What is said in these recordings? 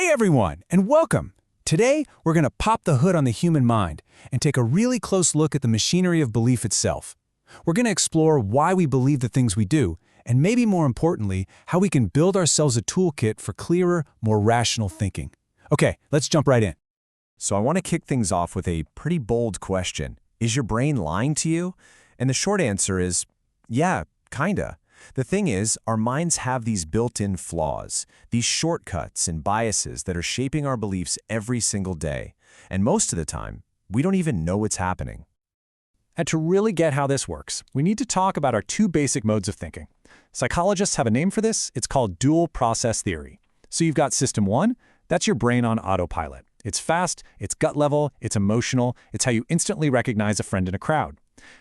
Hey everyone, and welcome! Today, we're going to pop the hood on the human mind and take a really close look at the machinery of belief itself. We're going to explore why we believe the things we do, and maybe more importantly, how we can build ourselves a toolkit for clearer, more rational thinking. Okay, let's jump right in. So I want to kick things off with a pretty bold question. Is your brain lying to you? And the short answer is, yeah, kinda. The thing is, our minds have these built-in flaws, these shortcuts and biases that are shaping our beliefs every single day. And most of the time, we don't even know what's happening. And to really get how this works, we need to talk about our two basic modes of thinking. Psychologists have a name for this. It's called dual process theory. So you've got system one, that's your brain on autopilot. It's fast, it's gut level, it's emotional, it's how you instantly recognize a friend in a crowd.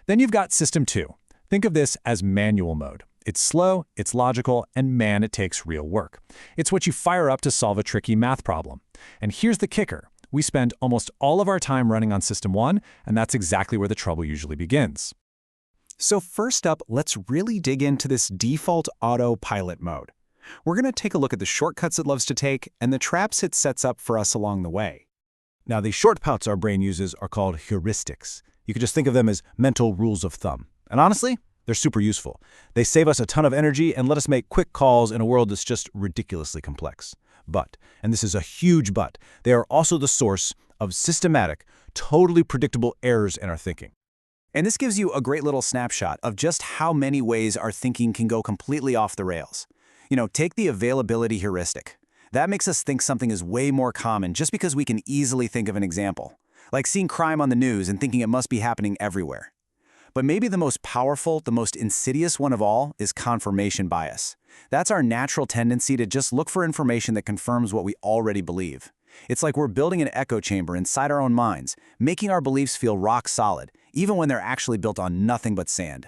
Then you've got system two. Think of this as manual mode. It's slow, it's logical, and man, it takes real work. It's what you fire up to solve a tricky math problem. And here's the kicker. We spend almost all of our time running on system one, and that's exactly where the trouble usually begins. So first up, let's really dig into this default autopilot mode. We're going to take a look at the shortcuts it loves to take and the traps it sets up for us along the way. Now, the shortcuts our brain uses are called heuristics. You could just think of them as mental rules of thumb. And honestly, they're super useful. They save us a ton of energy and let us make quick calls in a world that's just ridiculously complex. But, and this is a huge but, they are also the source of systematic, totally predictable errors in our thinking. And this gives you a great little snapshot of just how many ways our thinking can go completely off the rails. Take the availability heuristic. That makes us think something is way more common just because we can easily think of an example, like seeing crime on the news and thinking it must be happening everywhere. But maybe the most powerful, the most insidious one of all is confirmation bias. That's our natural tendency to just look for information that confirms what we already believe. It's like we're building an echo chamber inside our own minds, making our beliefs feel rock solid, even when they're actually built on nothing but sand.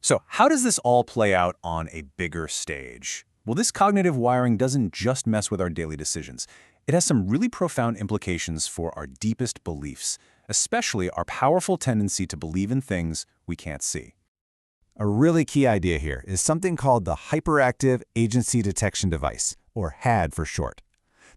So how does this all play out on a bigger stage? Well, this cognitive wiring doesn't just mess with our daily decisions. It has some really profound implications for our deepest beliefs, especially our powerful tendency to believe in things we can't see. A really key idea here is something called the hyperactive agency detection device, or HAD for short.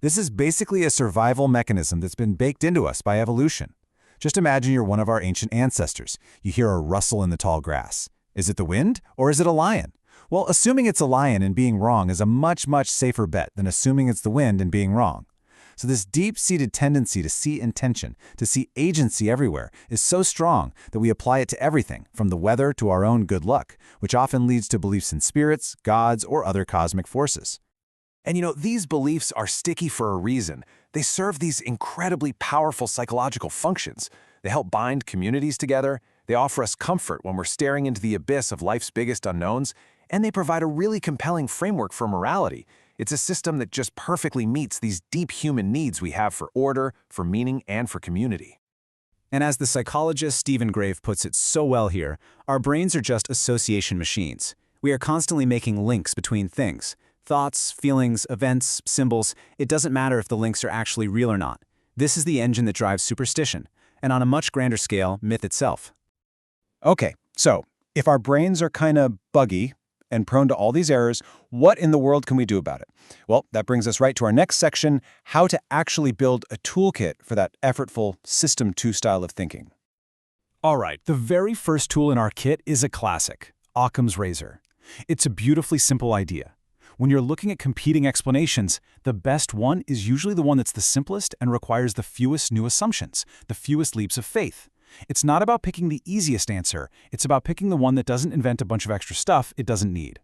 This is basically a survival mechanism that's been baked into us by evolution. Just imagine you're one of our ancient ancestors. You hear a rustle in the tall grass. Is it the wind, or is it a lion? Well, assuming it's a lion and being wrong is a much, much safer bet than assuming it's the wind and being wrong. So this deep-seated tendency to see intention, to see agency everywhere, is so strong that we apply it to everything, from the weather to our own good luck, which often leads to beliefs in spirits, gods, or other cosmic forces. And these beliefs are sticky for a reason. They serve these incredibly powerful psychological functions. They help bind communities together, they offer us comfort when we're staring into the abyss of life's biggest unknowns, and they provide a really compelling framework for morality. It's a system that just perfectly meets these deep human needs we have for order, for meaning, and for community. And as the psychologist Stephen Grave puts it so well here, our brains are just association machines. We are constantly making links between things. Thoughts, feelings, events, symbols. It doesn't matter if the links are actually real or not. This is the engine that drives superstition, and on a much grander scale, myth itself. Okay, so if our brains are kind of buggy and prone to all these errors, what in the world can we do about it? Well, that brings us right to our next section, how to actually build a toolkit for that effortful System 2 style of thinking. All right, the very first tool in our kit is a classic, Occam's razor. It's a beautifully simple idea. When you're looking at competing explanations, the best one is usually the one that's the simplest and requires the fewest new assumptions, the fewest leaps of faith. It's not about picking the easiest answer, it's about picking the one that doesn't invent a bunch of extra stuff it doesn't need.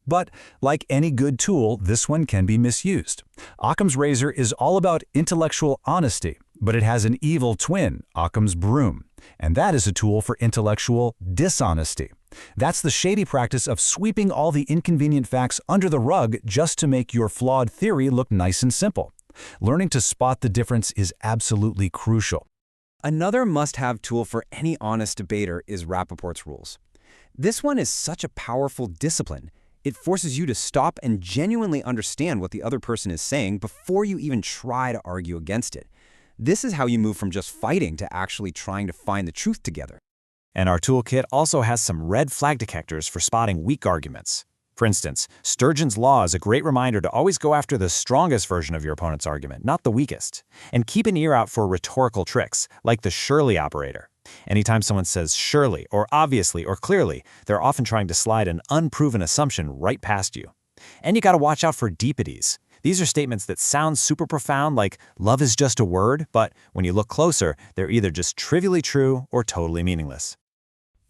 But like any good tool, this one can be misused. Occam's razor is all about intellectual honesty, but it has an evil twin, Occam's broom. And that is a tool for intellectual dishonesty. That's the shady practice of sweeping all the inconvenient facts under the rug just to make your flawed theory look nice and simple. Learning to spot the difference is absolutely crucial. Another must-have tool for any honest debater is Rappaport's rules. This one is such a powerful discipline. It forces you to stop and genuinely understand what the other person is saying before you even try to argue against it. This is how you move from just fighting to actually trying to find the truth together. And our toolkit also has some red flag detectors for spotting weak arguments. For instance, Sturgeon's law is a great reminder to always go after the strongest version of your opponent's argument, not the weakest. And keep an ear out for rhetorical tricks, like the surely operator. Anytime someone says surely, or obviously, or clearly, they're often trying to slide an unproven assumption right past you. And you gotta watch out for deepities. These are statements that sound super profound, like love is just a word, but when you look closer, they're either just trivially true or totally meaningless.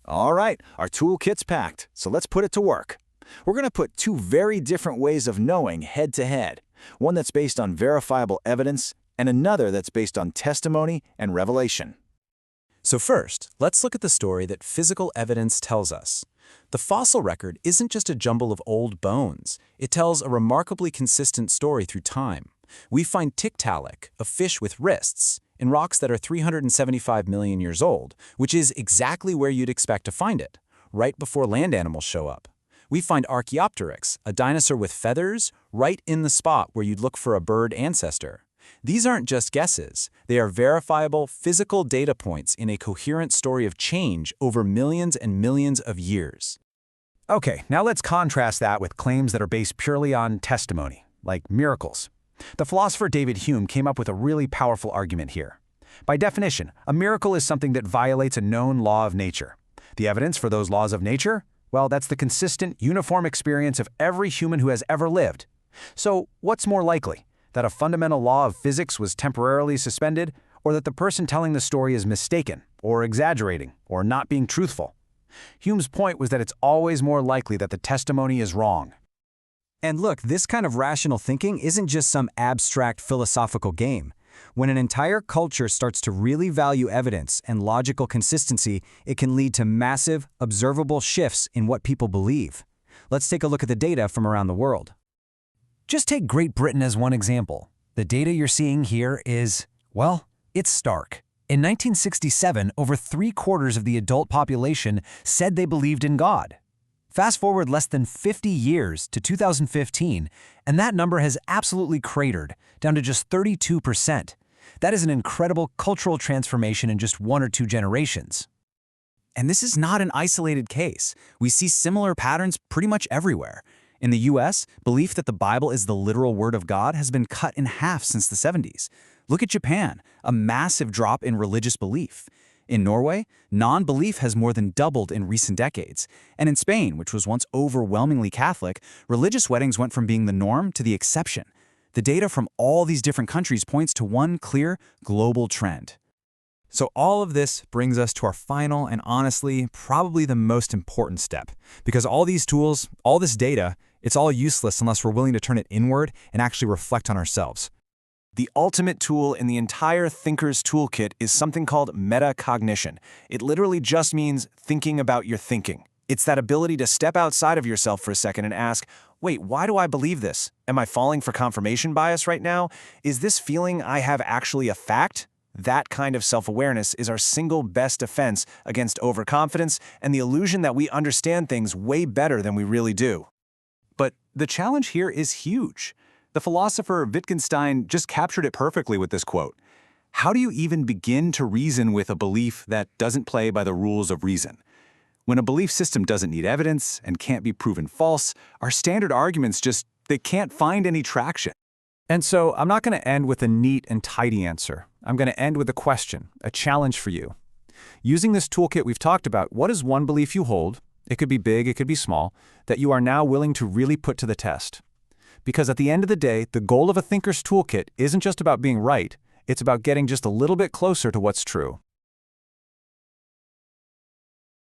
All right, our toolkit's packed, so let's put it to work. We're going to put two very different ways of knowing head to head, one that's based on verifiable evidence and another that's based on testimony and revelation. So first, let's look at the story that physical evidence tells us. The fossil record isn't just a jumble of old bones. It tells a remarkably consistent story through time. We find Tiktaalik, a fish with wrists, in rocks that are 375 million years old, which is exactly where you'd expect to find it, right before land animals show up. We find Archaeopteryx, a dinosaur with feathers, right in the spot where you'd look for a bird ancestor. These aren't just guesses. They are verifiable physical data points in a coherent story of change over millions and millions of years. Okay, now let's contrast that with claims that are based purely on testimony, like miracles. The philosopher David Hume came up with a really powerful argument here. By definition, a miracle is something that violates a known law of nature. The evidence for those laws of nature? Well, that's the consistent, uniform experience of every human who has ever lived. So, what's more likely? That a fundamental law of physics was temporarily suspended, or that the person telling the story is mistaken, or exaggerating, or not being truthful? Hume's point was that it's always more likely that the testimony is wrong. And look, this kind of rational thinking isn't just some abstract philosophical game. When an entire culture starts to really value evidence and logical consistency, it can lead to massive, observable shifts in what people believe. Let's take a look at the data from around the world. Just take Great Britain as one example. The data you're seeing here is, well, it's stark. In 1967, over 3/4 of the adult population said they believed in God. Fast forward less than 50 years to 2015, and that number has absolutely cratered, down to just 32%. That is an incredible cultural transformation in just 1 or 2 generations. And this is not an isolated case. We see similar patterns pretty much everywhere. In the US, belief that the Bible is the literal word of God has been cut in half since the 70s. Look at Japan, a massive drop in religious belief. In Norway, non-belief has more than doubled in recent decades. And in Spain, which was once overwhelmingly Catholic, religious weddings went from being the norm to the exception. The data from all these different countries points to one clear global trend. So all of this brings us to our final and honestly, probably the most important step. Because all these tools, all this data, it's all useless unless we're willing to turn it inward and actually reflect on ourselves. The ultimate tool in the entire thinker's toolkit is something called metacognition. It literally just means thinking about your thinking. It's that ability to step outside of yourself for a second and ask, wait, why do I believe this? Am I falling for confirmation bias right now? Is this feeling I have actually a fact? That kind of self-awareness is our single best defense against overconfidence and the illusion that we understand things way better than we really do. But the challenge here is huge. The philosopher Wittgenstein just captured it perfectly with this quote. How do you even begin to reason with a belief that doesn't play by the rules of reason? When a belief system doesn't need evidence and can't be proven false, our standard arguments they can't find any traction. And so I'm not going to end with a neat and tidy answer. I'm going to end with a question, a challenge for you. Using this toolkit we've talked about, what is one belief you hold, it could be big, it could be small, that you are now willing to really put to the test? Because at the end of the day, the goal of a thinker's toolkit isn't just about being right, it's about getting just a little bit closer to what's true.